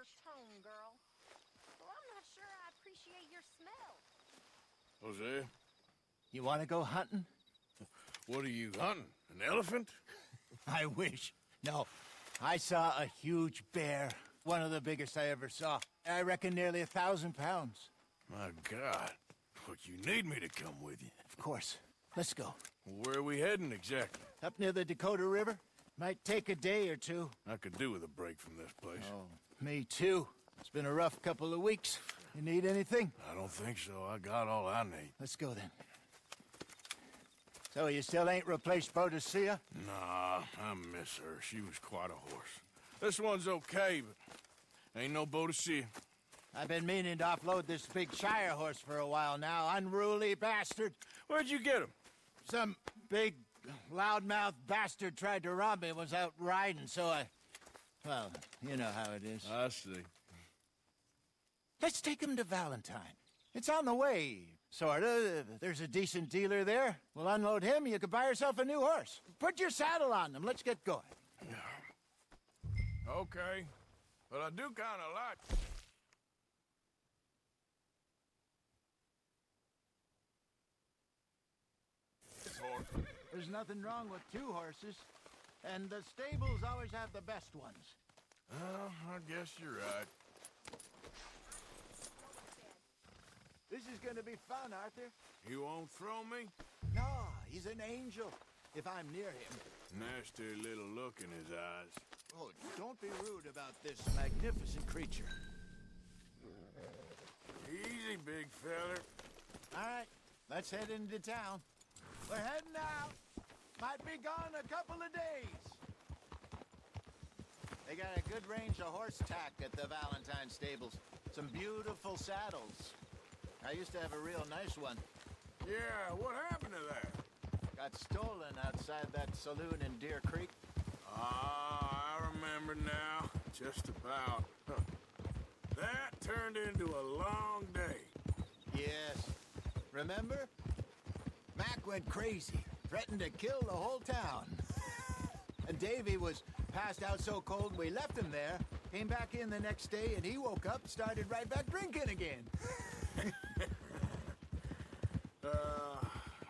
first home, girl. So I'm not sure I appreciate your smell. Hosea, You want to go hunting? what are you hunting? An elephant? I wish. No. I saw a huge bear. One of the biggest I ever saw. I reckon nearly 1,000 pounds. My God. But you need me to come with you. Of course. Let's go. Where are we heading exactly? Up near the Dakota River. Might take a day or two. I could do with a break from this place. Oh, me too. It's been a rough couple of weeks. You need anything? I don't think so. I got all I need. Let's go then. So you still ain't replaced Boadicea? Nah, I miss her. She was quite a horse. This one's okay, but ain't no Boadicea. I've been meaning to offload this big Shire horse for a while now. Unruly bastard. Where'd you get him? Some big, loudmouth bastard tried to rob me and was out riding, so I... Well, you know how it is. I see. Let's take him to Valentine. It's on the way, sorta. There's a decent dealer there. We'll unload him, you could buy yourself a new horse. Put your saddle on them, let's get going. Okay, but I do kind of like... this horse. There's nothing wrong with two horses, and the stables always have the best ones. Well, I guess you're right. This is gonna be fun, Arthur. You won't throw me? No, he's an angel, if I'm near him. Nasty little look in his eyes. Oh, don't be rude about this magnificent creature. Easy, big feller. All right, let's head into town. We're heading out. Might be gone a couple of days. They got a good range of horse tack at the Valentine stables. Some beautiful saddles. I used to have a real nice one. Yeah, what happened to that? Got stolen outside that saloon in Deer Creek. Ah, I remember now. Just about. Huh. That turned into a long day. Yes. Remember? Mac went crazy, threatened to kill the whole town. And Davy was passed out so cold we left him there, came back in the next day, and he woke up, started right back drinking again.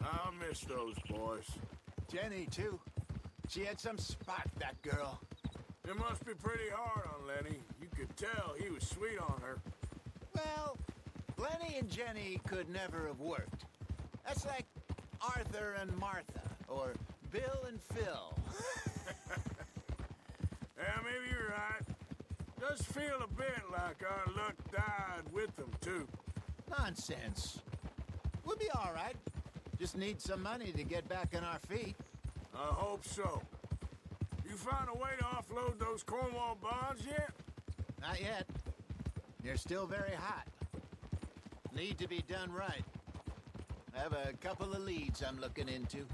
I'll miss those boys. Jenny, too. She had some spark, that girl. It must be pretty hard on Lenny. You could tell he was sweet on her. Well, Lenny and Jenny could never have worked. That's like Arthur and Martha, or Bill and Phil. Yeah, maybe you're right. Does feel a bit like our luck died with them, too. Nonsense. We'll be all right. Just need some money to get back on our feet. I hope so. You find a way to offload those Cornwall bonds yet? Not yet. They're still very hot. Need to be done right. I have a couple of leads I'm looking into.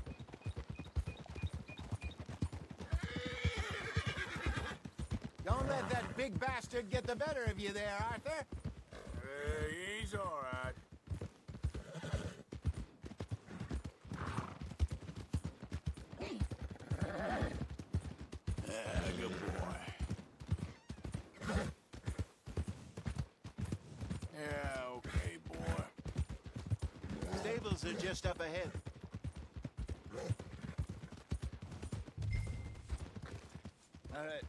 Don't let that big bastard get the better of you there, Arthur. He's all right. Good boy. Yeah, okay, boy. Stables are just up ahead. All right.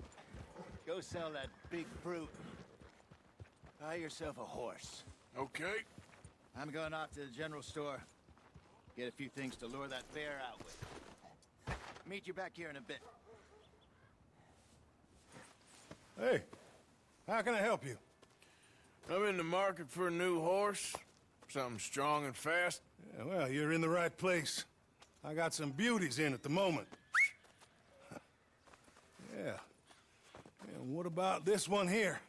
Go sell that big brute. Buy yourself a horse. Okay. I'm going off to the general store. Get a few things to lure that bear out with. Meet you back here in a bit. Hey, how can I help you? I'm in the market for a new horse. Something strong and fast. Yeah, well, you're in the right place. I got some beauties in at the moment. Yeah. And what about this one here?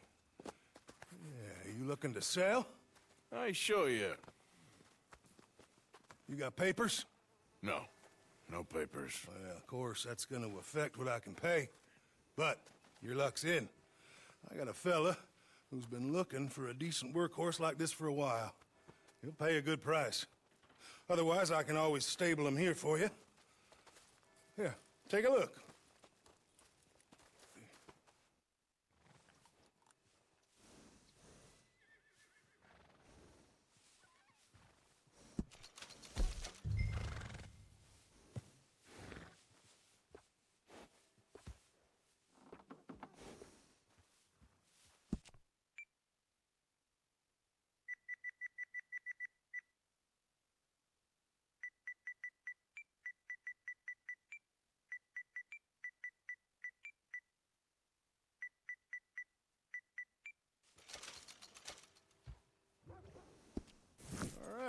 Yeah, you looking to sell? I ain't sure yet. You got papers? No. No papers. Well, of course, that's gonna affect what I can pay. But your luck's in. I got a fella who's been looking for a decent workhorse like this for a while. He'll pay a good price. Otherwise, I can always stable him here for you. Here, take a look.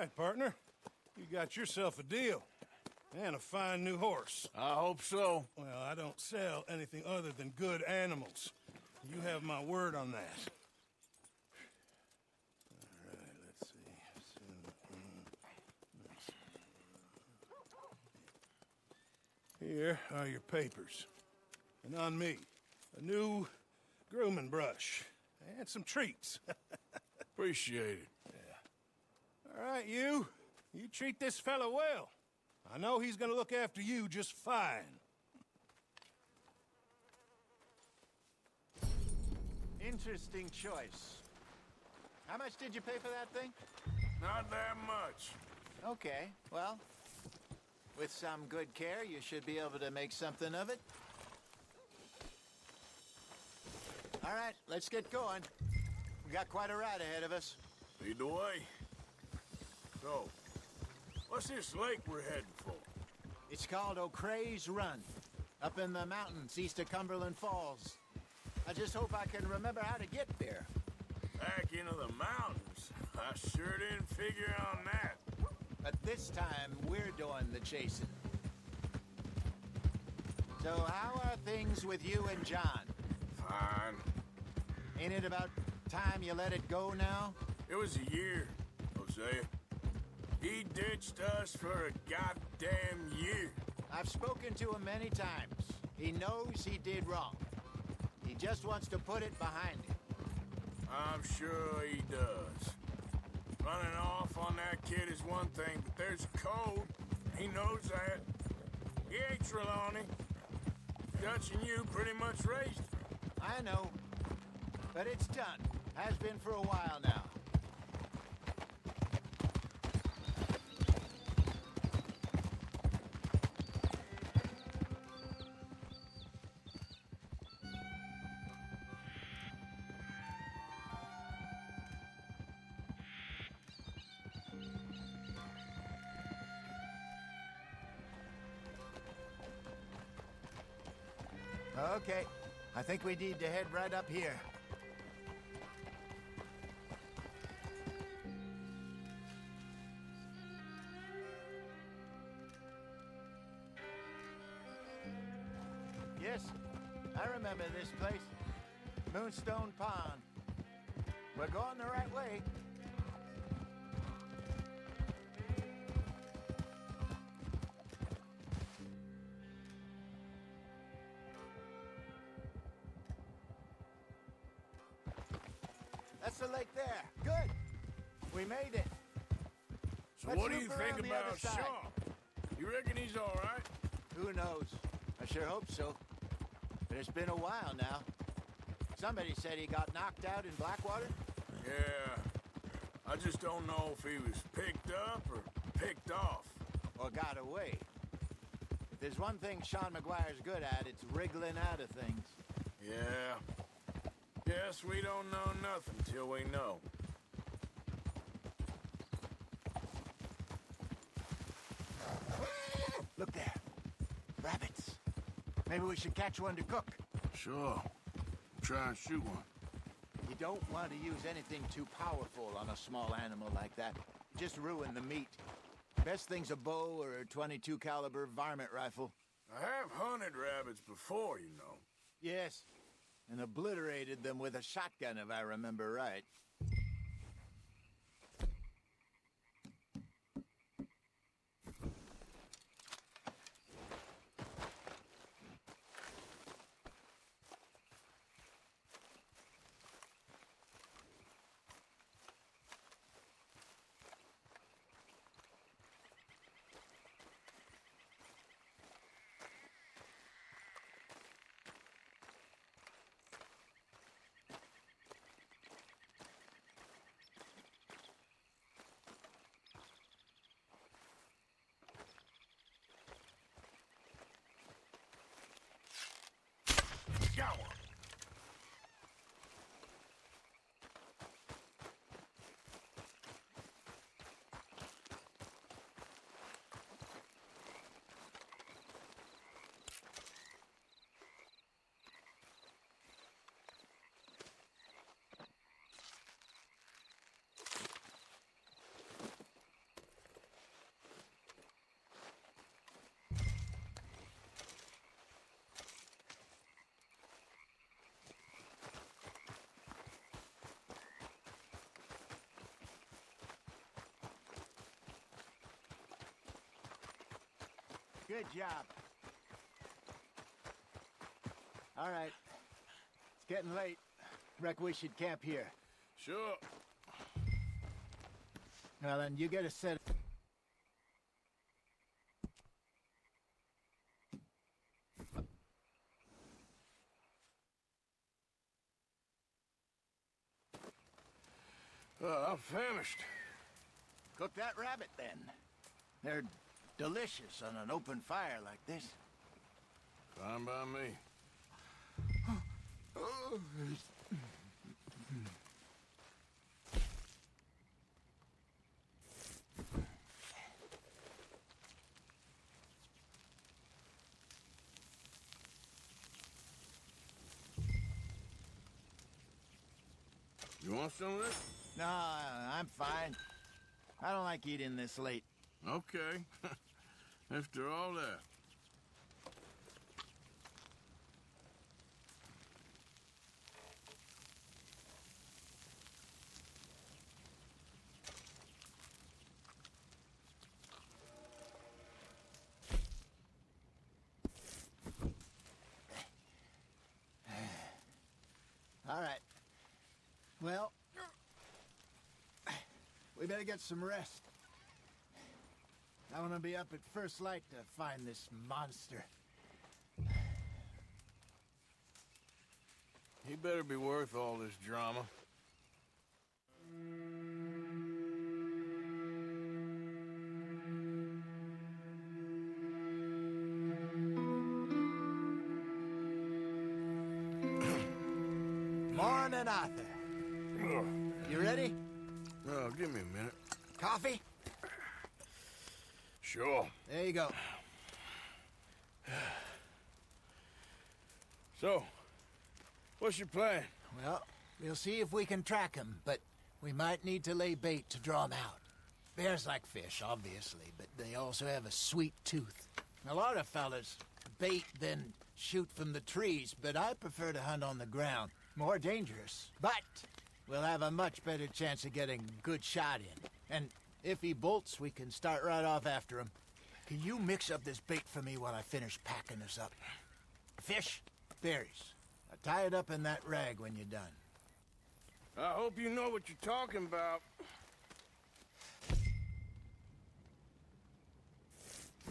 right, partner. You got yourself a deal. And a fine new horse. I hope so. Well, I don't sell anything other than good animals. You have my word on that. All right, let's see. Here are your papers. And on me, a new grooming brush. And some treats. Appreciate it. All right, you. You treat this fella well. I know he's gonna look after you just fine. Interesting choice. How much did you pay for that thing? Not that much. Okay, well, with some good care, you should be able to make something of it. All right, let's get going. We got quite a ride ahead of us. Lead the way. So, what's this lake we're heading for? It's called O'Creagh's Run, up in the mountains east of Cumberland Falls. I just hope I can remember how to get there. Back into the mountains? I sure didn't figure on that. But this time, we're doing the chasing. So how are things with you and John? Fine. Ain't it about time you let it go now? It was a year, Hosea. He ditched us for a goddamn year. I've spoken to him many times. He knows he did wrong. He just wants to put it behind him. I'm sure he does. Running off on that kid is one thing, but there's a code. He knows that. He ain't Trelawney. Dutch and you pretty much raised him. I know. But it's done. Has been for a while now. Okay, I think we need to head right up here. Yes, I remember this place. Moonstone Pond. We're going the right way. That's the lake there. Good. We made it. So Let's what do you loop around think the about other side. Shaw? You reckon he's all right? Who knows? I sure hope so. But it's been a while now. Somebody said he got knocked out in Blackwater? Yeah. I just don't know if he was picked up or picked off. Or got away. If there's one thing Sean McGuire's good at, it's wriggling out of things. Yeah. Guess we don't know nothing till we know. Look there. Rabbits. Maybe we should catch one to cook. Sure. Try and shoot one. You don't want to use anything too powerful on a small animal like that. Just ruin the meat. Best thing's a bow or a .22 caliber varmint rifle. I have hunted rabbits before, you know. Yes, and obliterated them with a shotgun if I remember right. Good job. All right. It's getting late. Reckon we should camp here. Sure. Well, then you get a set. I'm famished. Cook that rabbit, then. They're delicious on an open fire like this. Fine by me. You want some of this? No, I'm fine. I don't like eating this late. Okay. After all that. All right. Well, we better get some rest. I want to be up at first light to find this monster. He better be worth all this drama. Morning, Arthur. You ready? Oh, give me a minute. Coffee? Sure. There you go. So, what's your plan? Well, we'll see if we can track him, but we might need to lay bait to draw him out. Bears like fish, obviously, but they also have a sweet tooth. A lot of fellas bait, then shoot from the trees, but I prefer to hunt on the ground. More dangerous. But we'll have a much better chance of getting a good shot in. And if he bolts, we can start right off after him. Can you mix up this bait for me while I finish packing this up? Fish, berries. Now tie it up in that rag when you're done. I hope you know what you're talking about.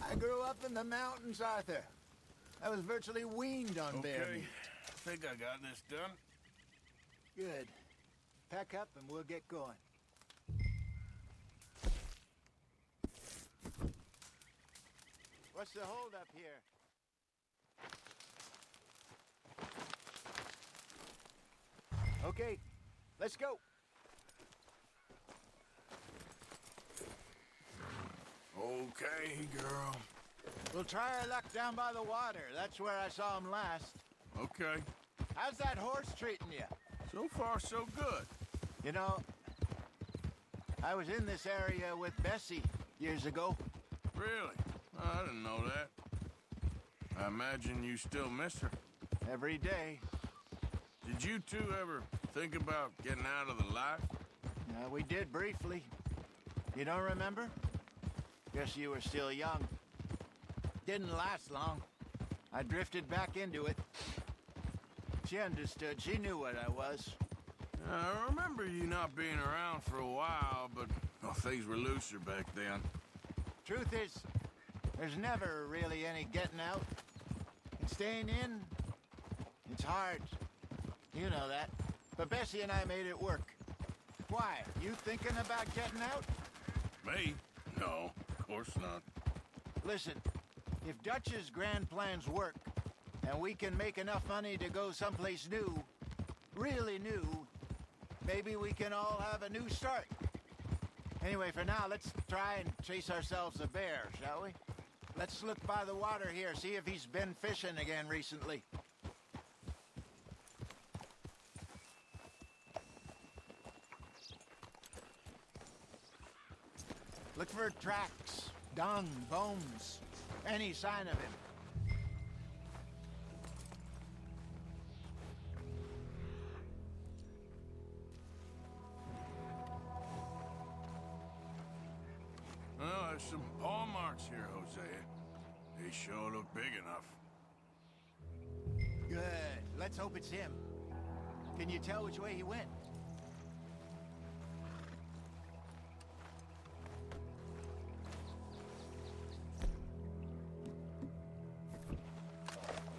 I grew up in the mountains, Arthur. I was virtually weaned on bear Okay. meat. I think I got this done. Good. Pack up and we'll get going. What's the holdup here? Okay, let's go. Okay, girl. We'll try our luck down by the water. That's where I saw him last. Okay. How's that horse treating you? So far, so good. You know, I was in this area with Bessie years ago. Really? I didn't know that. I imagine you still miss her. Every day. Did you two ever think about getting out of the life? We did briefly. You don't remember? Guess you were still young. Didn't last long. I drifted back into it. She understood. She knew what I was. I remember you not being around for a while, but things were looser back then. Truth is, there's never really any getting out. And staying in, it's hard. You know that. But Bessie and I made it work. Why? You thinking about getting out? Me? No, of course not. Listen, if Dutch's grand plans work, and we can make enough money to go someplace new, really new, maybe we can all have a new start. Anyway, for now, let's try and chase ourselves a bear, shall we? Let's look by the water here, see if he's been fishing again recently. Look for tracks, dung, bones, any sign of him. Well, there's some paw marks here, Hosea. They sure look big enough. Good. Let's hope it's him. Can you tell which way he went?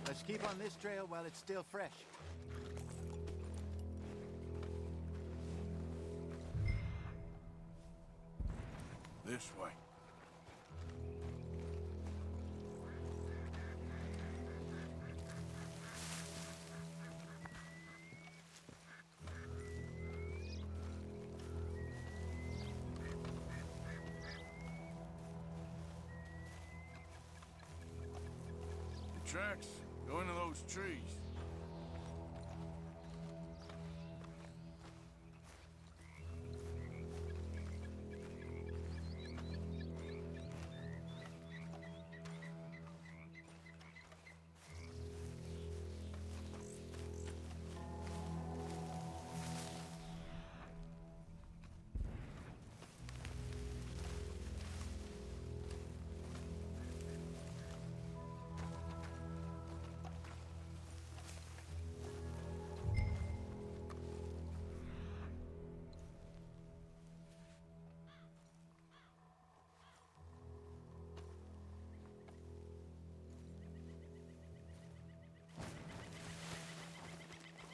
Let's keep on this trail while it's still fresh. This way. The tracks go into those trees.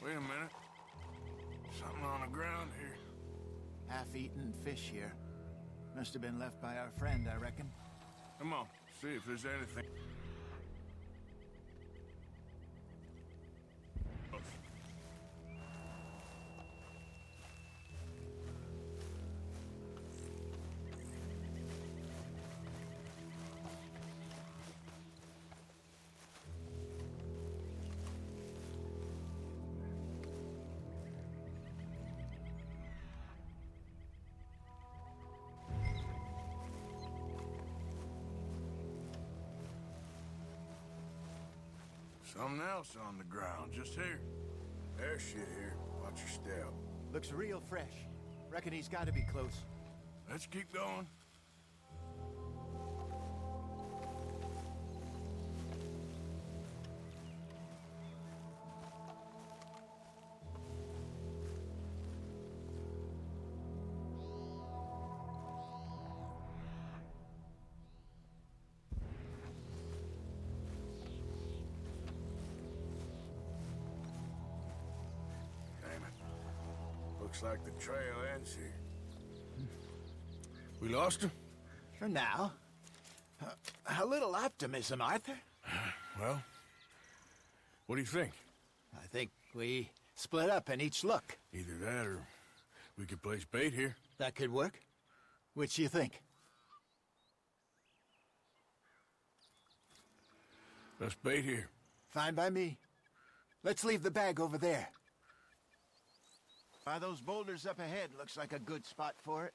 Wait a minute. Something on the ground here. Half-eaten fish here. Must have been left by our friend, I reckon. Come on, see if there's anything. Something else on the ground, just here. There's shit here. Watch your step. Looks real fresh. Reckon he's got to be close. Let's keep going. Looks like the trail ends here. We lost him? For now. A little optimism, Arthur. Well, what do you think? I think we split up and each look. Either that or we could place bait here. That could work. Which you think? Let's bait here. Fine by me. Let's leave the bag over there. By those boulders up ahead, looks like a good spot for it.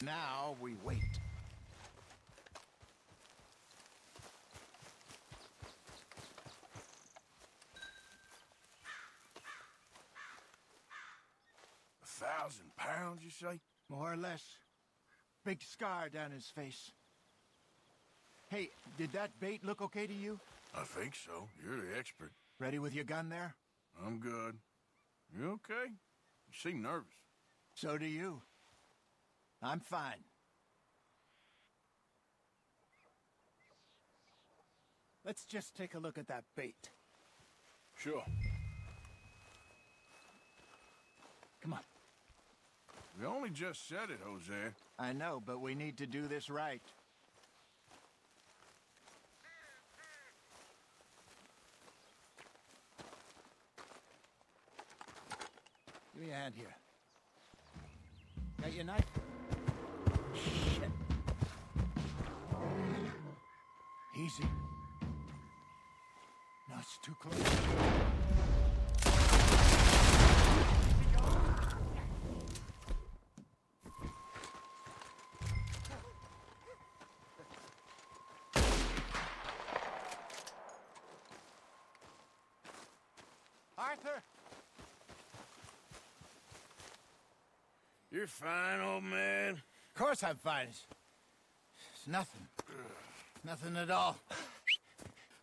Now we wait. £1,000, you say? More or less. Big scar down his face. Hey, did that bait look okay to you? I think so. You're the expert. Ready with your gun there? I'm good. You okay? You seem nervous. So do you. I'm fine. Let's just take a look at that bait. Sure. Come on. We only just said it, Hosea. I know, but we need to do this right. Give me a hand here. Got your knife? Shit. Easy. No, it's too close. Arthur! You're fine, old man. Of course I'm fine. It's nothing. Nothing at all.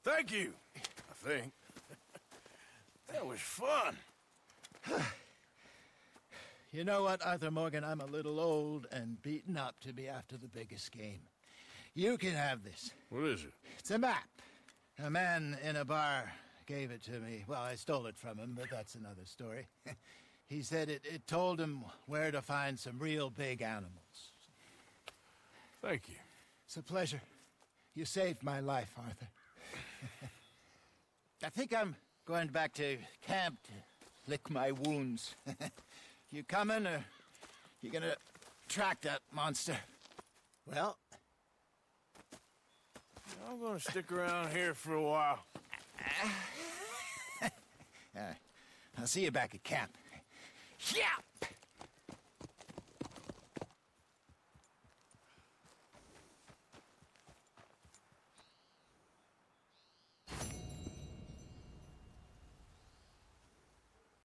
Thank you, I think. That was fun. You know what, Arthur Morgan? I'm a little old and beaten up to be after the biggest game. You can have this. What is it? It's a map. A man in a bar gave it to me. Well, I stole it from him, but that's another story. He said it told him where to find some real big animals. Thank you. It's a pleasure. You saved my life, Arthur. I think I'm going back to camp to lick my wounds. You coming, or you gonna track that monster? Well, I'm gonna stick around here for a while. all right. I'll see you back at camp. Yeah!